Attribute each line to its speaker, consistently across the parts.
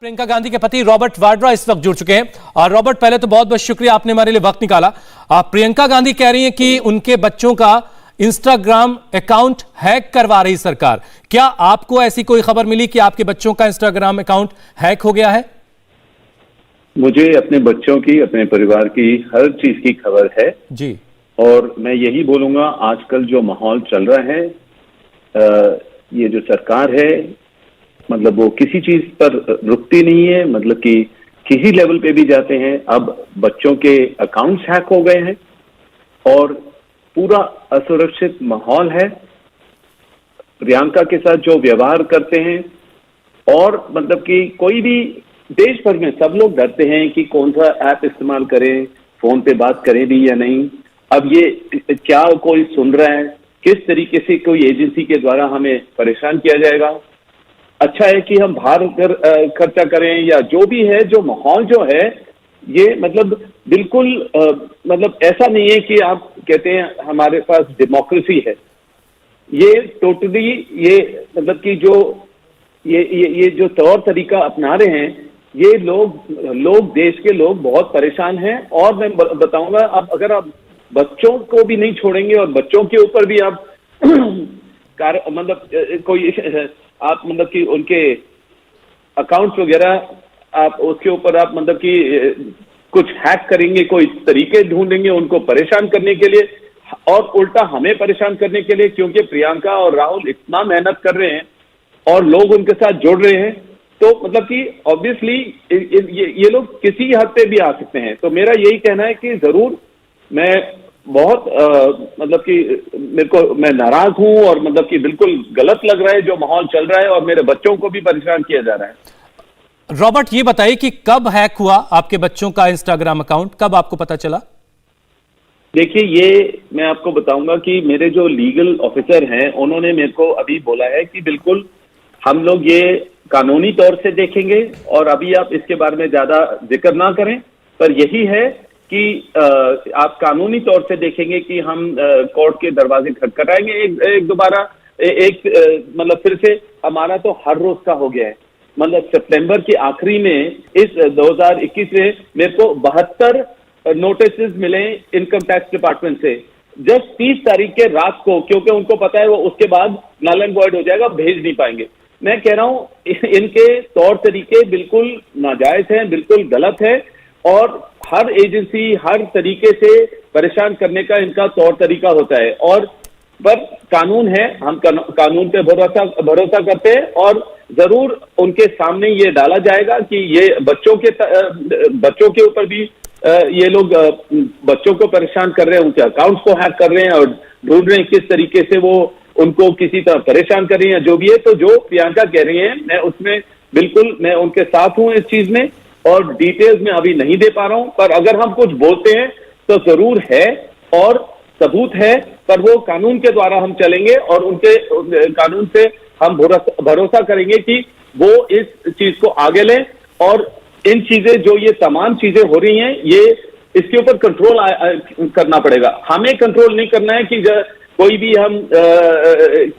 Speaker 1: प्रियंका गांधी के पति रॉबर्ट वाड्रा इस वक्त जुड़ चुके हैं। और रॉबर्ट, पहले तो बहुत बहुत शुक्रिया, आपने हमारे लिए वक्त निकाला। प्रियंका गांधी कह रही हैं कि उनके बच्चों का इंस्टाग्राम अकाउंट हैक करवा रही सरकार। क्या आपको ऐसी कोई खबर मिली कि आपके बच्चों का इंस्टाग्राम अकाउंट हैक हो गया है?
Speaker 2: मुझे अपने बच्चों की, अपने परिवार की हर चीज की खबर है
Speaker 1: जी।
Speaker 2: और मैं यही बोलूंगा, आजकल जो माहौल चल रहा है, ये जो सरकार है, मतलब वो किसी चीज पर रुकती नहीं है, मतलब कि किसी लेवल पे भी जाते हैं। अब बच्चों के अकाउंट्स हैक हो गए हैं और पूरा असुरक्षित माहौल है। प्रियंका के साथ जो व्यवहार करते हैं, और मतलब कि कोई भी देश भर में सब लोग डरते हैं कि कौन सा ऐप इस्तेमाल करें, फोन पे बात करें भी या नहीं। अब ये क्या कोई सुन रहा है, किस तरीके से कोई एजेंसी के द्वारा हमें परेशान किया जाएगा। अच्छा है कि हम बाहर खर्चा करें या जो भी है, जो माहौल जो है ये मतलब बिल्कुल मतलब ऐसा नहीं है कि आप कहते हैं हमारे पास डेमोक्रेसी है। ये टोटली ये मतलब कि जो ये जो तौर तरीका अपना रहे हैं, ये लोग देश के लोग बहुत परेशान हैं। और मैं बताऊंगा, अब अगर आप बच्चों को भी नहीं छोड़ेंगे और बच्चों के ऊपर भी आप मतलब कोई आप मतलब कि उनके अकाउंट्स वगैरह आप उसके ऊपर आप मतलब कि कुछ हैक करेंगे, कोई तरीके ढूंढेंगे उनको परेशान करने के लिए और उल्टा हमें परेशान करने के लिए, क्योंकि प्रियंका और राहुल इतना मेहनत कर रहे हैं और लोग उनके साथ जुड़ रहे हैं, तो मतलब कि ऑब्वियसली ये लोग किसी हद पे भी आ सकते हैं। तो मेरा यही कहना है कि जरूर मैं बहुत मतलब कि मैं नाराज हूं और मतलब कि बिल्कुल गलत लग रहा है जो माहौल चल रहा है और मेरे बच्चों को भी परेशान किया जा रहा है।
Speaker 1: रॉबर्ट, ये बताइए कि कब हैक हुआ आपके बच्चों का इंस्टाग्राम अकाउंट, कब आपको पता चला?
Speaker 2: देखिए, ये मैं आपको बताऊंगा कि मेरे जो लीगल ऑफिसर हैं उन्होंने मेरे को अभी बोला है कि बिल्कुल हम लोग ये कानूनी तौर से देखेंगे और अभी आप इसके बारे में ज्यादा जिक्र ना करें, पर यही है कि आप कानूनी तौर से देखेंगे कि हम कोर्ट के दरवाजे खटखटाएंगे एक दोबारा मतलब फिर से। हमारा तो हर रोज का हो गया है, मतलब सितंबर के आखिरी में इस 2021 में मेरे को 72 नोटिस मिले इनकम टैक्स डिपार्टमेंट से। जस्ट 30 तारीख के रात को, क्योंकि उनको पता है वो उसके बाद नल एंड वॉइड हो जाएगा, भेज नहीं पाएंगे। मैं कह रहा हूं इनके तौर तरीके बिल्कुल नाजायज हैं, बिल्कुल गलत है और हर एजेंसी हर तरीके से परेशान करने का इनका तौर तरीका होता है। और पर कानून है, हम कानून पे भरोसा करते हैं और जरूर उनके सामने ये डाला जाएगा कि ये बच्चों के ऊपर भी ये लोग बच्चों को परेशान कर रहे हैं, उनके अकाउंट्स को हैक कर रहे हैं और ढूंढ रहे हैं किस तरीके से वो उनको किसी तरह परेशान कर रही हैं, जो भी है। तो जो प्रियंका कह रही हैं, मैं उसमें बिल्कुल मैं उनके साथ हूं इस चीज में, और डिटेल्स में अभी नहीं दे पा रहा हूं। पर अगर हम कुछ बोलते हैं तो जरूर है और सबूत है, पर वो कानून के द्वारा हम चलेंगे और उनके कानून से हम भरोसा करेंगे कि वो इस चीज को आगे लें। और इन चीजें जो ये तमाम चीजें हो रही हैं, ये इसके ऊपर कंट्रोल करना पड़ेगा। हमें कंट्रोल नहीं करना है कि कोई भी हम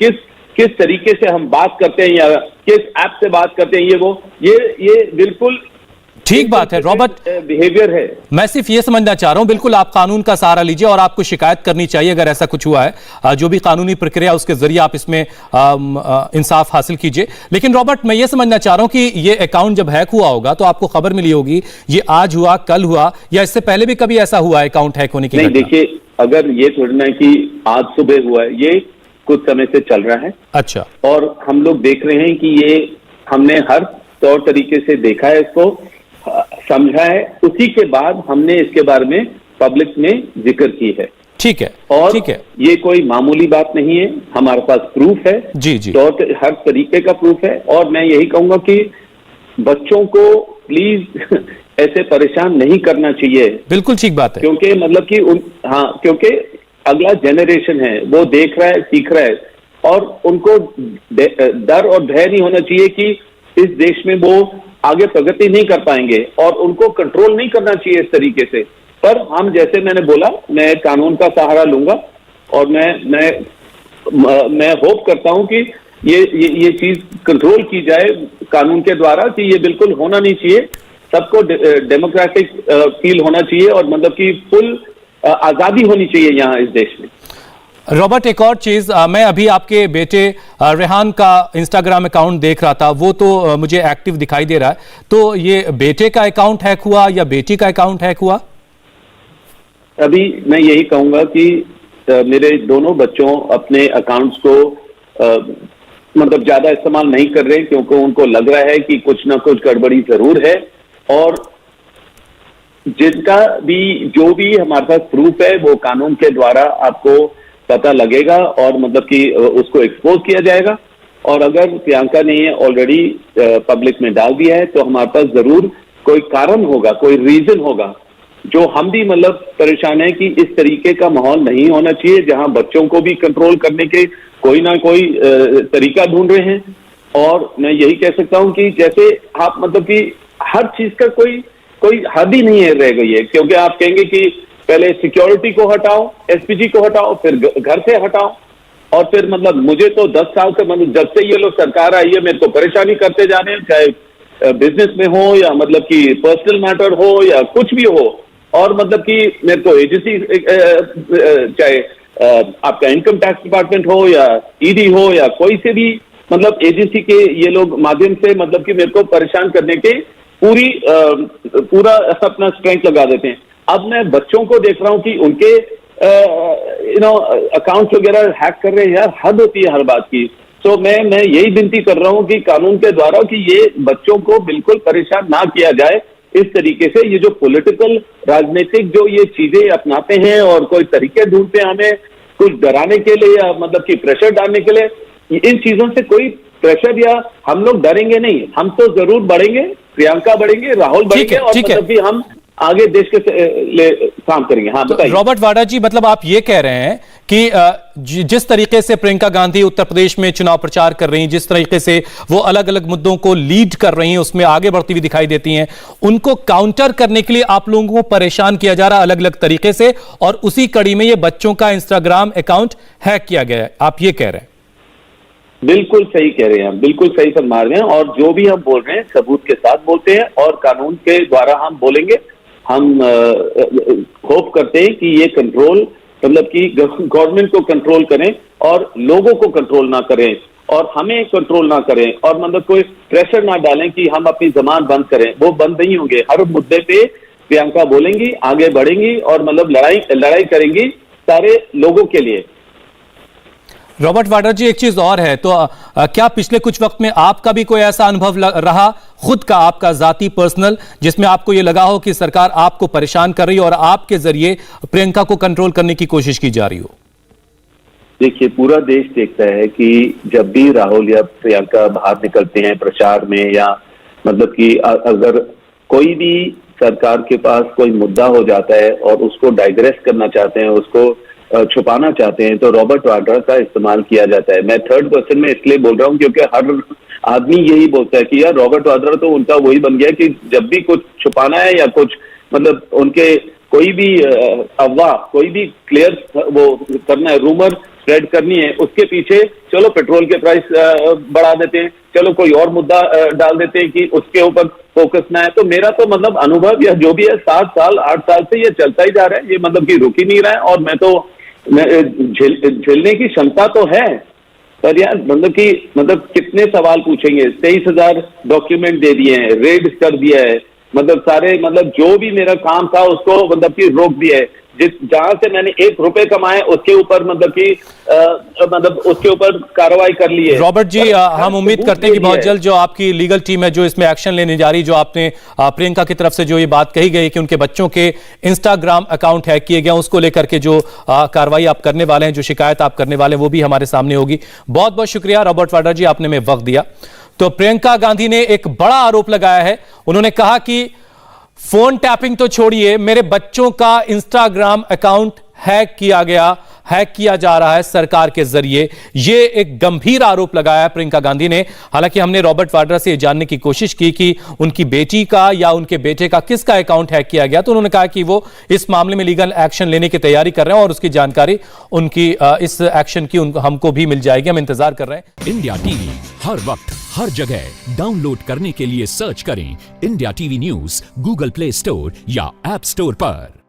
Speaker 2: किस तरीके से हम बात करते हैं या किस ऐप से बात करते हैं, ये बिल्कुल
Speaker 1: ठीक बात है रॉबर्ट,
Speaker 2: बिहेवियर है।
Speaker 1: मैं सिर्फ ये समझना चाह रहा हूं, बिल्कुल आप कानून का सहारा लीजिए और आपको शिकायत करनी चाहिए अगर ऐसा कुछ हुआ है। जो भी कानूनी प्रक्रिया उसके जरिए आप इसमें इंसाफ हासिल कीजिए। लेकिन रॉबर्ट, मैं ये समझना चाह रहा हूं कि ये अकाउंट जब हैक हुआ होगा तो आपको खबर मिली होगी, ये आज हुआ, कल हुआ, या इससे पहले भी कभी ऐसा हुआ अकाउंट हैक होने की?
Speaker 2: नहीं, देखिए, अगर ये थोड़ा ना कि आज सुबह हुआ है, ये कुछ समय से चल रहा है।
Speaker 1: अच्छा।
Speaker 2: और हम लोग देख रहे हैं कि ये हमने हर तौर तरीके से देखा है, इसको समझा है, उसी के बाद हमने इसके बारे में पब्लिक में जिक्र की है।
Speaker 1: ठीक है,
Speaker 2: और
Speaker 1: ठीक है,
Speaker 2: ये कोई मामूली बात नहीं है, हमारे पास प्रूफ है।
Speaker 1: जी जी,
Speaker 2: हर तरीके का प्रूफ है। और मैं यही कहूंगा कि बच्चों को प्लीज ऐसे परेशान नहीं करना चाहिए।
Speaker 1: बिल्कुल ठीक बात है,
Speaker 2: क्योंकि मतलब कि क्योंकि अगला जनरेशन है, वो देख रहा है, सीख रहा है, और उनको डर और भय नहीं होना चाहिए कि इस देश में वो आगे प्रगति नहीं कर पाएंगे, और उनको कंट्रोल नहीं करना चाहिए इस तरीके से। पर हम, जैसे मैंने बोला, मैं कानून का सहारा लूंगा और मैं होप करता हूं कि ये चीज कंट्रोल की जाए कानून के द्वारा कि ये बिल्कुल होना नहीं चाहिए। सबको डेमोक्रेटिक फील होना चाहिए और मतलब कि फुल आजादी होनी चाहिए यहाँ इस देश में।
Speaker 1: रॉबर्ट, एक और चीज, मैं अभी आपके बेटे रेहान का इंस्टाग्राम अकाउंट देख रहा था, वो तो मुझे एक्टिव दिखाई दे रहा है, तो ये बेटे का अकाउंट हैक हुआ या बेटी का अकाउंट हैक हुआ?
Speaker 2: अभी मैं यही कहूंगा कि मेरे दोनों बच्चों अपने अकाउंट्स को मतलब ज्यादा इस्तेमाल नहीं कर रहे क्योंकि उनको लग रहा है कि कुछ ना कुछ गड़बड़ी जरूर है, और जिनका भी जो भी हमारे पास प्रूफ है वो कानून के द्वारा आपको पता लगेगा और मतलब कि उसको एक्सपोज किया जाएगा। और अगर प्रियंका ने ये ऑलरेडी पब्लिक में डाल दिया है तो हमारे पास जरूर कोई कारण होगा, कोई रीजन होगा जो हम भी मतलब परेशान है कि इस तरीके का माहौल नहीं होना चाहिए जहां बच्चों को भी कंट्रोल करने के कोई ना कोई तरीका ढूंढ रहे हैं। और मैं यही कह सकता हूं कि जैसे आप मतलब कि हर चीज का कोई हद ही नहीं रह गई है, क्योंकि आप कहेंगे कि पहले सिक्योरिटी को हटाओ, एसपीजी को हटाओ, फिर घर से हटाओ, और फिर मतलब मुझे तो 10 साल से मतलब जब से ये लोग सरकार आई है मेरे को परेशानी करते जा रहे हैं, चाहे बिजनेस में हो या मतलब कि पर्सनल मैटर हो या कुछ भी हो। और मतलब कि मेरे को एजेंसी चाहे आपका इनकम टैक्स डिपार्टमेंट हो या ईडी हो या कोई से भी मतलब एजेंसी के ये लोग माध्यम से मतलब कि मेरे को परेशान करने के पूरा अपना स्ट्रेंथ लगा देते हैं। अब मैं बच्चों को देख रहा हूं कि उनके अकाउंट वगैरह हैक कर रहे हैं। यार हद होती है हर बात की। तो मैं यही विनती कर रहा हूं कि कानून के द्वारा कि ये बच्चों को बिल्कुल परेशान ना किया जाए इस तरीके से। ये जो पॉलिटिकल राजनीतिक जो ये चीजें अपनाते हैं और कोई तरीके ढूंढते हैं हमें कुछ डराने के लिए या मतलब कि प्रेशर डालने के लिए, इन चीजों से कोई प्रेशर या हम लोग डरेंगे नहीं, हम तो जरूर बढ़ेंगे, प्रियंका बढ़ेंगे, राहुल बढ़ेंगे और मतलब कि हम आगे देश के लिए काम करेंगे। हाँ बताइए।
Speaker 1: रॉबर्ट वाड्रा जी, मतलब आप ये कह रहे हैं कि जिस तरीके से प्रियंका गांधी उत्तर प्रदेश में चुनाव प्रचार कर रही हैं, जिस तरीके से वो अलग अलग मुद्दों को लीड कर रही हैं, उसमें आगे बढ़ती हुई दिखाई देती हैं, उनको काउंटर करने के लिए आप लोगों को परेशान किया जा रहा है अलग अलग तरीके से, और उसी कड़ी में ये बच्चों का इंस्टाग्राम अकाउंट हैक किया गया है, आप ये कह रहे हैं?
Speaker 2: बिल्कुल सही कह रहे हैं, बिल्कुल सही फरमा रहे हैं। और जो भी हम बोल रहे हैं सबूत के साथ बोलते हैं और कानून के द्वारा हम बोलेंगे। हम होप करते हैं कि ये कंट्रोल मतलब कि गवर्नमेंट को कंट्रोल करें और लोगों को कंट्रोल ना करें और हमें कंट्रोल ना करें और मतलब कोई प्रेशर ना डालें कि हम अपनी जबान बंद करें। वो बंद नहीं होंगे। हर मुद्दे पे प्रियंका बोलेंगी, आगे बढ़ेंगी और मतलब लड़ाई करेंगी सारे लोगों के लिए।
Speaker 1: रॉबर्ट वाड्रा जी, एक चीज और है, तो क्या पिछले कुछ वक्त में आपका भी कोई ऐसा अनुभव रहा खुद का, आपका जाती पर्सनल, जिसमें आपको ये लगा हो कि सरकार आपको परेशान कर रही है और आपके जरिए प्रियंका को कंट्रोल करने की कोशिश की जा रही हो?
Speaker 2: देखिए, पूरा देश देखता है कि जब भी राहुल या प्रियंका बाहर निकलते हैं प्रचार में या मतलब कि अगर कोई भी सरकार के पास कोई मुद्दा हो जाता है और उसको डाइग्रेस करना चाहते हैं, उसको छुपाना चाहते हैं, तो रॉबर्ट वाड्रा का इस्तेमाल किया जाता है। मैं थर्ड पर्सन में इसलिए बोल रहा हूं क्योंकि हर आदमी यही बोलता है कि यार रॉबर्ट वाड्रा तो उनका वही बन गया कि जब भी कुछ छुपाना है या कुछ मतलब उनके कोई भी अफवाह, कोई भी क्लियर वो करना है, रूमर स्प्रेड करनी है, उसके पीछे चलो पेट्रोल के प्राइस बढ़ा देते हैं, चलो कोई और मुद्दा डाल देते हैं कि उसके ऊपर फोकस ना है। तो मेरा तो मतलब अनुभव या जो भी है 7 साल 8 साल से ये चलता ही जा रहा है, ये मतलब कि रुक ही नहीं रहा है। और मैं तो झेलने की क्षमता तो है, पर यार मतलब कितने सवाल पूछेंगे। 23,000 डॉक्यूमेंट दे दिए हैं, रेड कर दिया है, मतलब सारे मतलब जो भी मेरा काम था उसको मतलब कि रोक दिया है। जहां से मैंने 1 रुपए कमाए उसके ऊपर मतलब कि मतलब उसके ऊपर कार्रवाई कर ली है।
Speaker 1: रॉबर्ट जी, हम उम्मीद करते हैं कि बहुत जल्द जो आपकी लीगल टीम है जो इसमें एक्शन लेने जा रही, जो आपने प्रियंका की तरफ से जो ये बात कही गई कि उनके बच्चों के इंस्टाग्राम अकाउंट हैक किए गए, उसको लेकर के जो कार्रवाई आप करने वाले हैं, जो शिकायत आप करने वाले हैं, वो भी हमारे सामने होगी। बहुत बहुत शुक्रिया रॉबर्ट वाड्रा जी, आपने में वक्त दिया। तो प्रियंका गांधी ने एक बड़ा आरोप लगाया है। उन्होंने कहा कि फोन टैपिंग तो छोड़िए, मेरे बच्चों का इंस्टाग्राम अकाउंट हैक किया जा रहा है सरकार के जरिए। ये एक गंभीर आरोप लगाया है प्रियंका गांधी ने। हालांकि हमने रॉबर्ट वाड्रा से जानने की कोशिश की कि उनकी बेटी का या उनके बेटे का किसका अकाउंट हैक किया गया, तो उन्होंने कहा कि वो इस मामले में लीगल एक्शन लेने की तैयारी कर रहे हैं और उसकी जानकारी उनकी इस एक्शन की हमको भी मिल जाएगी। हम इंतजार कर रहे हैं।
Speaker 3: इंडिया टीवी हर वक्त हर जगह डाउनलोड करने के लिए सर्च करें India TV news Google play store या ऐप स्टोर पर।